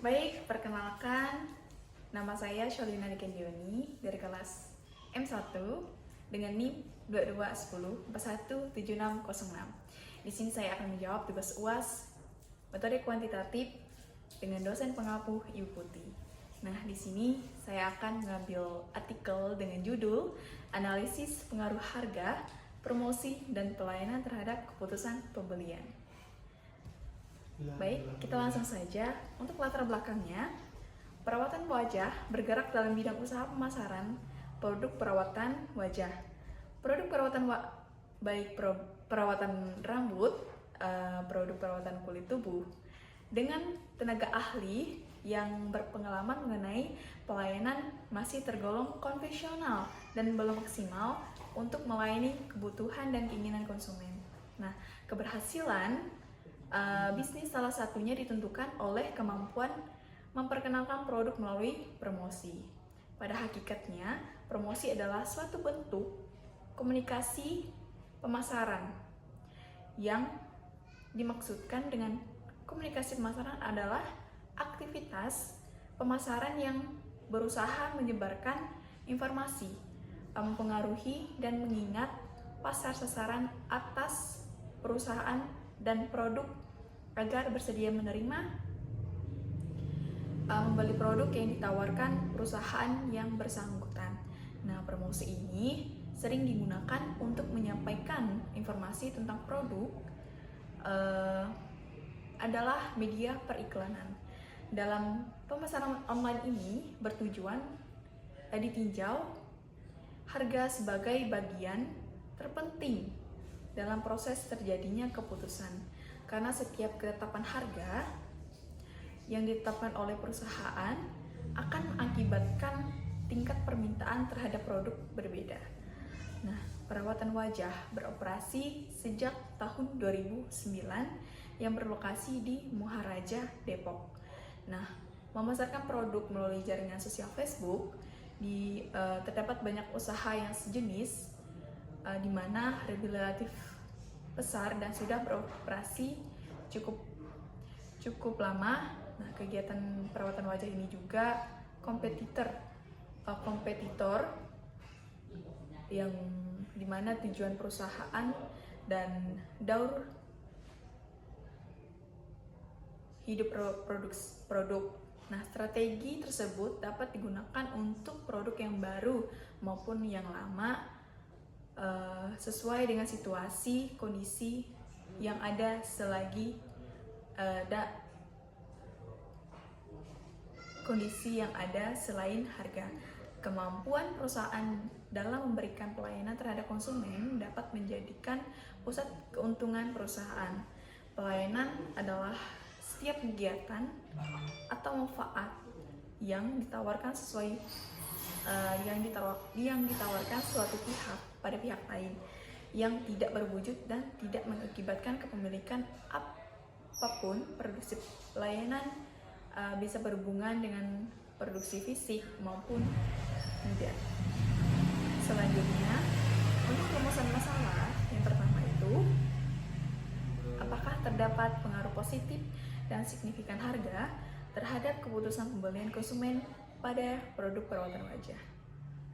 Baik, perkenalkan, nama saya Sholina Nikendioni dari kelas M1 dengan NIM 2210417606. Di sini saya akan menjawab tugas UAS metode kuantitatif dengan dosen pengampu Ibu Putih. Nah, di sini saya akan mengambil artikel dengan judul Analisis Pengaruh Harga, Promosi, dan Pelayanan Terhadap Keputusan Pembelian. Baik, kita langsung saja. Untuk latar belakangnya, perawatan wajah bergerak dalam bidang usaha pemasaran produk perawatan wajah. Produk perawatan baik perawatan rambut, produk perawatan kulit tubuh dengan tenaga ahli yang berpengalaman mengenai pelayanan masih tergolong konvensional dan belum maksimal untuk melayani kebutuhan dan keinginan konsumen. Nah, keberhasilan bisnis salah satunya ditentukan oleh kemampuan memperkenalkan produk melalui promosi. Pada hakikatnya, promosi adalah suatu bentuk komunikasi pemasaran. Yang dimaksudkan dengan komunikasi pemasaran adalah aktivitas pemasaran yang berusaha menyebarkan informasi, mempengaruhi dan mengingat pasar sasaran atas perusahaan dan produk agar bersedia menerima membeli produk yang ditawarkan perusahaan yang bersangkutan. Nah, promosi ini sering digunakan untuk menyampaikan informasi tentang produk adalah media periklanan. Dalam pemasaran online ini bertujuan ditinjau harga sebagai bagian terpenting dalam proses terjadinya keputusan, karena setiap ketetapan harga yang ditetapkan oleh perusahaan akan mengakibatkan tingkat permintaan terhadap produk berbeda. Nah, perawatan wajah beroperasi sejak tahun 2009 yang berlokasi di Maharaja, Depok. Nah, memasarkan produk melalui jaringan sosial Facebook terdapat banyak usaha yang sejenis di mana relatif besar dan sudah beroperasi cukup lama. Nah, kegiatan perawatan wajah ini juga kompetitor yang dimana tujuan perusahaan dan daur hidup produk. Nah, strategi tersebut dapat digunakan untuk produk yang baru maupun yang lama sesuai dengan situasi kondisi yang ada selagi kondisi yang ada selain harga. Kemampuan perusahaan dalam memberikan pelayanan terhadap konsumen dapat menjadikan pusat keuntungan perusahaan. Pelayanan adalah setiap kegiatan atau manfaat yang ditawarkan yang ditawarkan suatu pihak pada pihak lain yang tidak berwujud dan tidak mengakibatkan kepemilikan apapun. Produksi pelayanan bisa berhubungan dengan produksi fisik maupun tidak. Selanjutnya, untuk rumusan masalah yang pertama itu, apakah terdapat pengaruh positif dan signifikan harga terhadap keputusan pembelian konsumen pada produk perawatan wajah?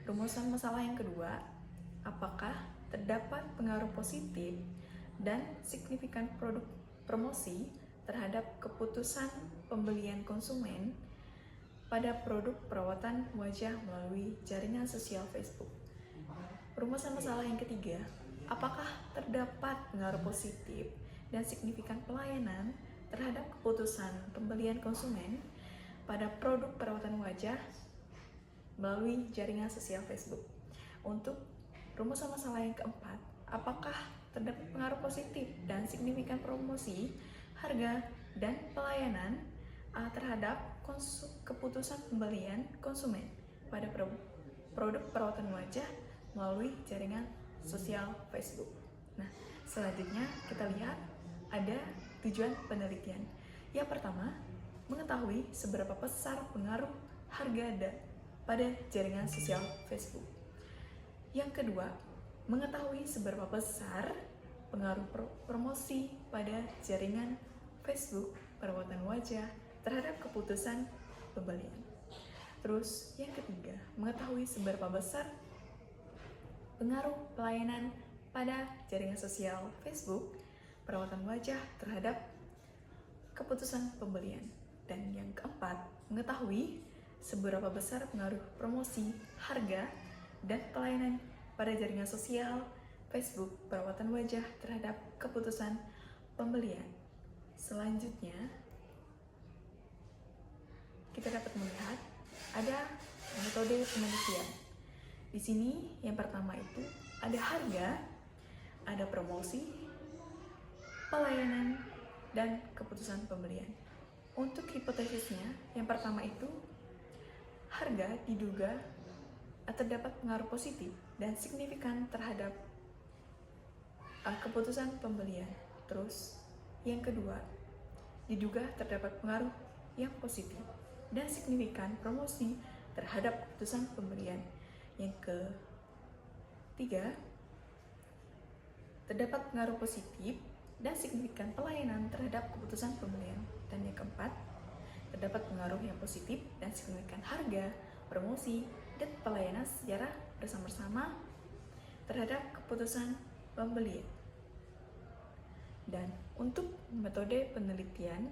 Rumusan masalah yang kedua, apakah terdapat pengaruh positif dan signifikan produk promosi terhadap keputusan pembelian konsumen pada produk perawatan wajah melalui jaringan sosial Facebook? Rumusan masalah yang ketiga, apakah terdapat pengaruh positif dan signifikan pelayanan terhadap keputusan pembelian konsumen pada produk perawatan wajah melalui jaringan sosial Facebook? Untuk rumusan masalah yang keempat, apakah terdapat pengaruh positif dan signifikan promosi, harga, dan pelayanan terhadap keputusan pembelian konsumen pada produk perawatan wajah melalui jaringan sosial Facebook? Nah, selanjutnya kita lihat ada tujuan penelitian. Yang pertama, mengetahui seberapa besar pengaruh harga pada jaringan sosial Facebook. Yang kedua, mengetahui seberapa besar pengaruh promosi pada jaringan Facebook perawatan wajah terhadap keputusan pembelian. Terus yang ketiga, mengetahui seberapa besar pengaruh pelayanan pada jaringan sosial Facebook, perawatan wajah terhadap keputusan pembelian. Dan yang keempat, mengetahui seberapa besar pengaruh promosi, harga, dan pelayanan pada jaringan sosial Facebook, perawatan wajah terhadap keputusan pembelian. Selanjutnya, kita dapat melihat ada metode penelitian. Di sini yang pertama itu ada harga, ada promosi, pelayanan, dan keputusan pembelian. Untuk hipotesisnya, yang pertama itu harga diduga terdapat pengaruh positif dan signifikan terhadap keputusan pembelian. Terus yang kedua, diduga terdapat pengaruh yang positif dan signifikan promosi terhadap keputusan pembelian. Yang ketiga, terdapat pengaruh positif dan signifikan pelayanan terhadap keputusan pembelian. Dan yang keempat, terdapat pengaruh yang positif dan signifikan harga, promosi, dan pelayanan secara bersama-sama terhadap keputusan pembelian. Dan untuk metode penelitian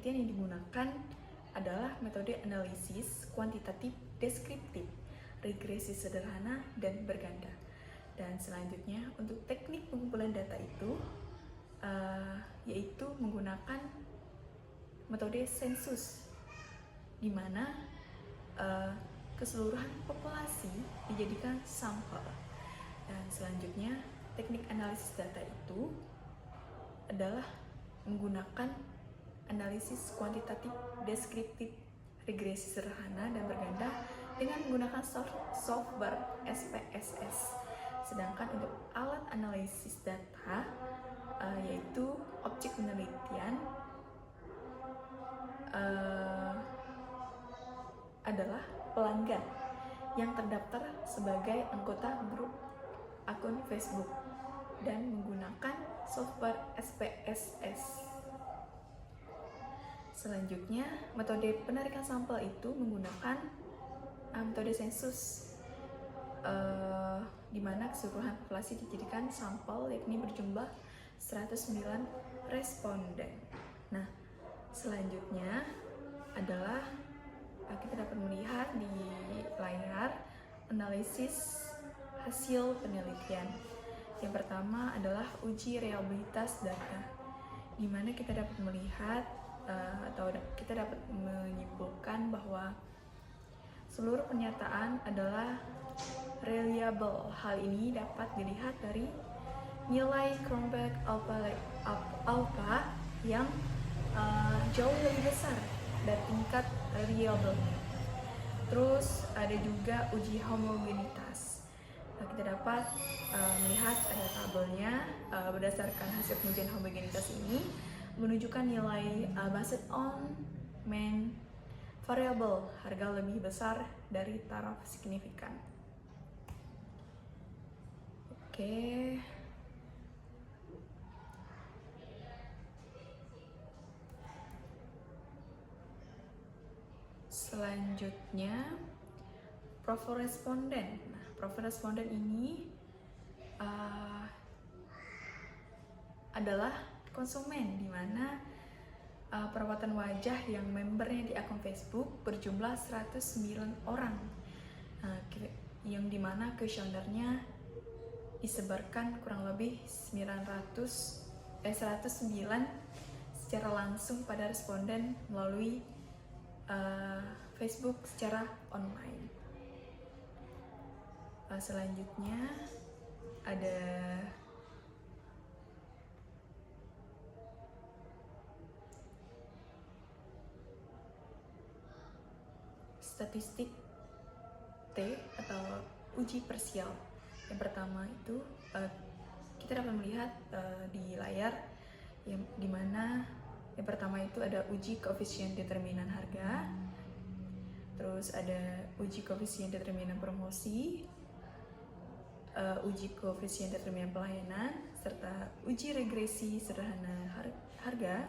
yang digunakan adalah metode analisis kuantitatif deskriptif, regresi sederhana, dan berganda. Dan selanjutnya untuk teknik pengumpulan data itu yaitu menggunakan metode sensus, di mana keseluruhan populasi dijadikan sampel. Dan selanjutnya teknik analisis data itu adalah menggunakan analisis kuantitatif deskriptif, regresi sederhana, dan berganda dengan menggunakan software SPSS. Sedangkan untuk alat analisis data yaitu objek penelitian adalah pelanggan yang terdaftar sebagai anggota grup akun Facebook dan menggunakan software SPSS. Selanjutnya, metode penarikan sampel itu menggunakan metode sensus, di mana keseluruhan populasi dijadikan sampel, yakni berjumlah 109 responden. Nah, selanjutnya adalah kita dapat melihat di layar analisis hasil penelitian. Yang pertama adalah uji reliabilitas data, di mana kita dapat melihat atau kita dapat menyimpulkan bahwa seluruh pernyataan adalah reliable. Hal ini dapat dilihat dari nilai Cronbach alpha yang jauh lebih besar dari tingkat reliable-nya. Terus ada juga uji homogenitas. Nah, kita dapat melihat ada tabelnya berdasarkan hasil pengujian homogenitas ini menunjukkan nilai based on mean variable harga lebih besar dari taraf signifikan. Oke. Selanjutnya profil responden. Nah, profil responden ini adalah konsumen, di mana perawatan wajah yang membernya di akun Facebook berjumlah 109 orang, yang dimana kuesionernya disebarkan kurang lebih 109 secara langsung pada responden melalui Facebook secara online. Selanjutnya ada statistik T atau uji parsial. Yang pertama itu kita dapat melihat di layar yang dimana yang pertama itu ada uji koefisien determinan harga, terus ada uji koefisien determinan promosi, uji koefisien determinan pelayanan, serta uji regresi sederhana harga,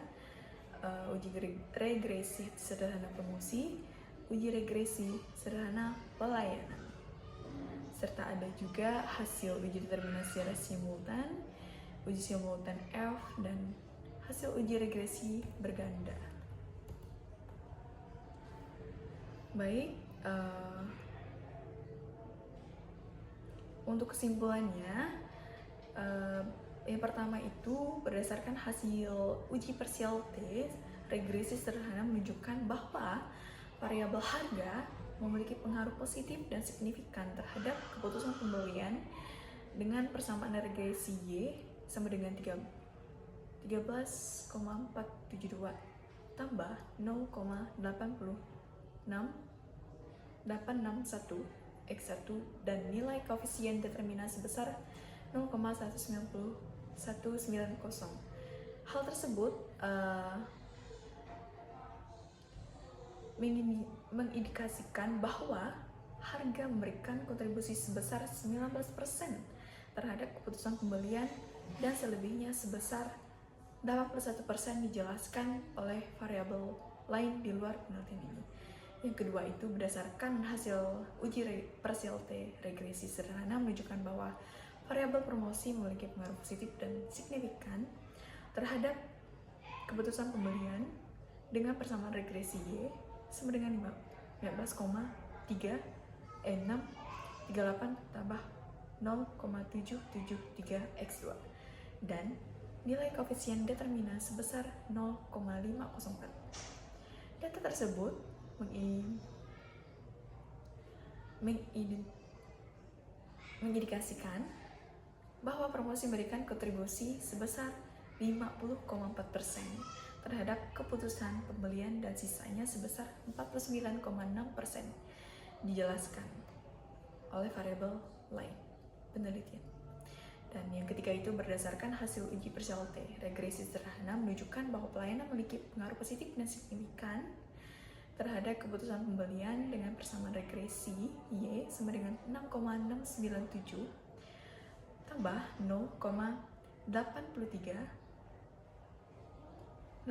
uji regresi sederhana promosi, uji regresi sederhana pelayanan. Serta ada juga hasil uji determinasi simultan, uji simultan F, dan hasil uji regresi berganda. Baik, untuk kesimpulannya, yang pertama itu berdasarkan hasil uji parsial T, regresi sederhana menunjukkan bahwa variabel harga memiliki pengaruh positif dan signifikan terhadap keputusan pembelian dengan persamaan regresi Y sama dengan 13,472 tambah 0,86861 X1 dan nilai koefisien determinan sebesar 0,19190. Hal tersebut mengindikasikan bahwa harga memberikan kontribusi sebesar 19% terhadap keputusan pembelian dan selebihnya sebesar 81% dijelaskan oleh variabel lain di luar penelitian ini. Yang kedua itu berdasarkan hasil uji parsial T regresi sederhana menunjukkan bahwa variabel promosi memiliki pengaruh positif dan signifikan terhadap keputusan pembelian dengan persamaan regresi Y sama dengan 15,338 tambah 0,773 X2 dan nilai koefisien determinan sebesar 0,504. Data tersebut mengindikasikan bahwa promosi memberikan kontribusi sebesar 50,4% terhadap keputusan pembelian dan sisanya sebesar 49,6% dijelaskan oleh variabel lain penelitian. Dan yang ketiga itu berdasarkan hasil uji parsial T regresi sederhana menunjukkan bahwa pelayanan memiliki pengaruh positif dan signifikan terhadap keputusan pembelian dengan persamaan regresi Y sama dengan 6,697 tambah 0,836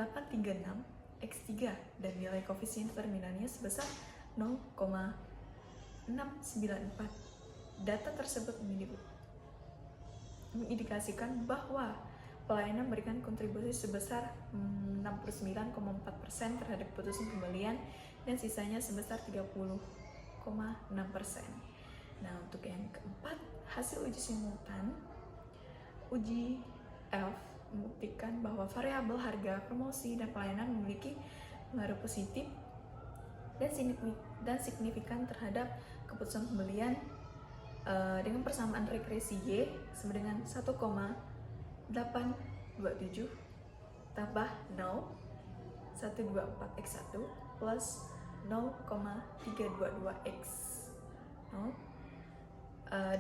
X3 dan nilai koefisien determinannya sebesar 0,694. Data tersebut mengindikasikan bahwa pelayanan memberikan kontribusi sebesar 69,4% terhadap keputusan pembelian dan sisanya sebesar 30,6%. Nah, untuk yang keempat, hasil uji simultan uji F membuktikan bahwa variabel harga, promosi, dan pelayanan memiliki pengaruh positif dan signifikan terhadap keputusan pembelian dengan persamaan regresi Y sama dengan 1,827 tambah 0,124 X1 plus 0,322 X 0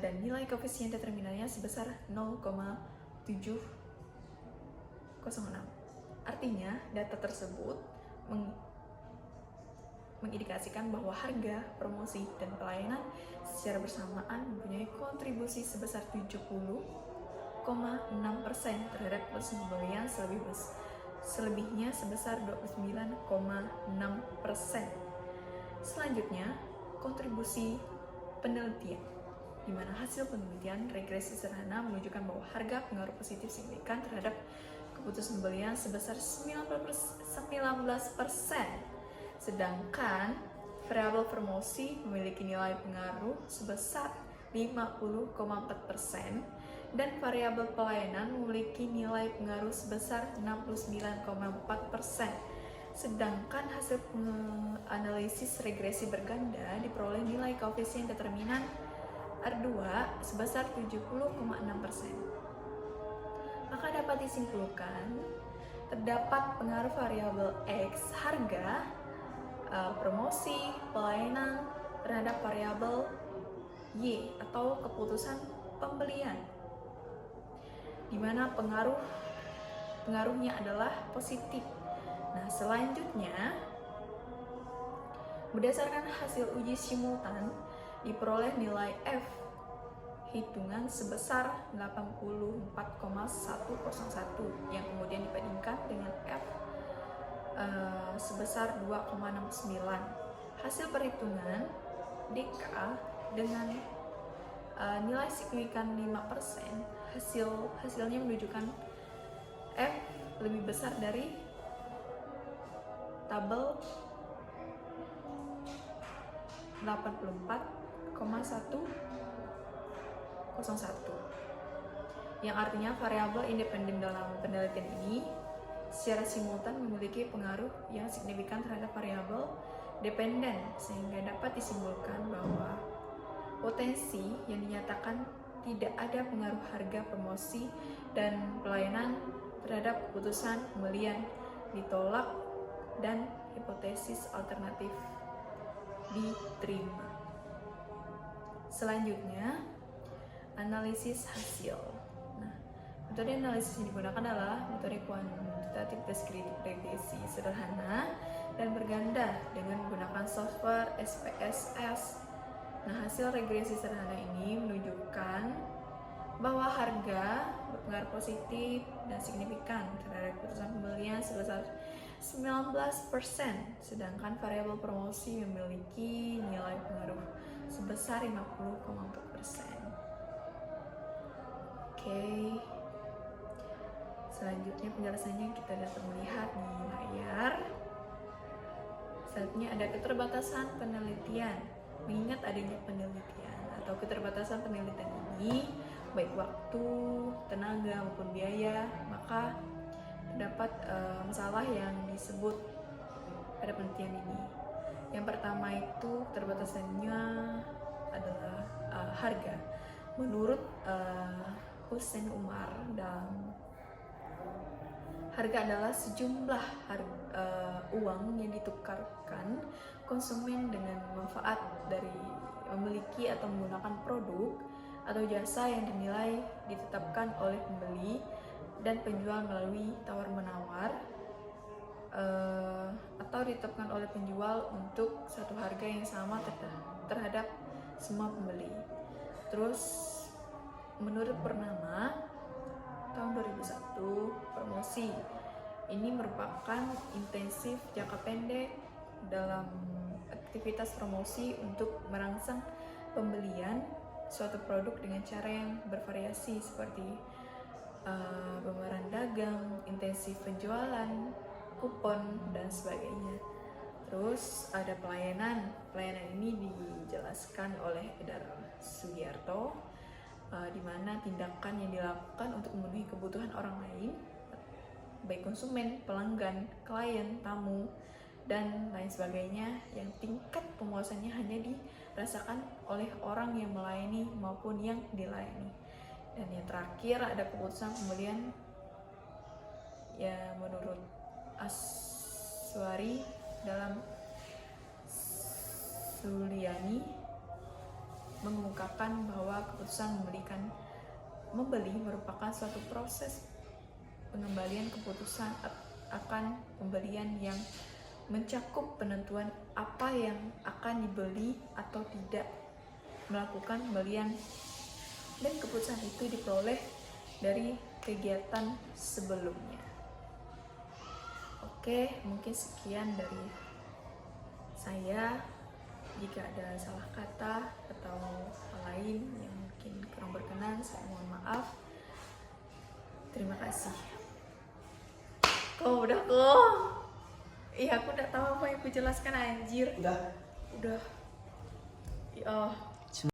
dan nilai koefisien determinannya sebesar 0,706. Artinya, data tersebut mengindikasikan bahwa harga, promosi, dan pelayanan secara bersamaan mempunyai kontribusi sebesar 70,6% terhadap keputusan pembelian, selebihnya sebesar 29,6%. Selanjutnya, kontribusi penelitian, di mana hasil penelitian regresi sederhana menunjukkan bahwa harga pengaruh positif signifikan terhadap keputusan pembelian sebesar 19%, sedangkan variabel promosi memiliki nilai pengaruh sebesar 50,4% dan variabel pelayanan memiliki nilai pengaruh sebesar 69,4%. Sedangkan hasil analisis regresi berganda diperoleh nilai koefisien determinan R2 sebesar 70,6%. Maka dapat disimpulkan terdapat pengaruh variabel X harga, promosi, pelayanan terhadap variabel Y atau keputusan pembelian, di mana pengaruhnya adalah positif. Nah, selanjutnya berdasarkan hasil uji simultan diperoleh nilai F hitungan sebesar 84,101 yang kemudian dibandingkan dengan F sebesar 2,69. Hasil perhitungan DK dengan nilai signifikan 5%, hasilnya menunjukkan F lebih besar dari tabel 84,101, yang artinya variabel independen dalam penelitian ini secara simultan memiliki pengaruh yang signifikan terhadap variabel dependen, sehingga dapat disimpulkan bahwa potensi yang dinyatakan tidak ada pengaruh harga promosi dan pelayanan terhadap keputusan pembelian ditolak dan hipotesis alternatif diterima. Selanjutnya, analisis hasil. Nah, metode analisis yang digunakan adalah metode kuantitatif deskriptif regresi sederhana dan berganda dengan menggunakan software SPSS. Nah, hasil regresi sederhana ini menunjukkan bahwa harga berpengaruh positif dan signifikan terhadap keputusan pembelian sebesar 19%, sedangkan variabel promosi memiliki nilai pengaruh sebesar 50,4%. Oke. Selanjutnya penjelasannya kita dapat melihat di layar. Selanjutnya ada keterbatasan penelitian. Mengingat adanya penelitian atau keterbatasan penelitian ini, baik waktu, tenaga maupun biaya, maka terdapat masalah yang disebut pada penelitian ini. Yang pertama itu keterbatasannya adalah harga. Menurut Hussein Umar, harga adalah sejumlah uang yang ditukarkan konsumen dengan manfaat dari memiliki atau menggunakan produk atau jasa yang dinilai ditetapkan oleh pembeli dan penjual melalui tawar-menawar atau ditetapkan oleh penjual untuk satu harga yang sama terhadap semua pembeli. Terus menurut Purnama tahun 2001, promosi ini merupakan intensif jangka pendek dalam aktivitas promosi untuk merangsang pembelian suatu produk dengan cara yang bervariasi seperti pemameran dagang, intensif penjualan, kupon, dan sebagainya. Terus ada pelayanan ini dijelaskan oleh Edar Sugiarto, di mana tindakan yang dilakukan untuk memenuhi kebutuhan orang lain, baik konsumen, pelanggan, klien, tamu, dan lain sebagainya, yang tingkat pemuasannya hanya dirasakan oleh orang yang melayani maupun yang dilayani. Dan yang terakhir ada keputusan pembelian ya menurut Aswari dalam Suliani mengungkapkan bahwa keputusan membeli merupakan suatu proses pengembalian keputusan akan pembelian yang mencakup penentuan apa yang akan dibeli atau tidak, melakukan pembelian, dan keputusan itu diperoleh dari kegiatan sebelumnya. Oke, mungkin sekian dari saya. Jika ada salah kata atau hal lain yang mungkin kurang berkenan, saya mohon maaf. Terima kasih. Udah kok. Iya, aku udah tahu apa yang aku jelaskan, anjir. Udah. Ya.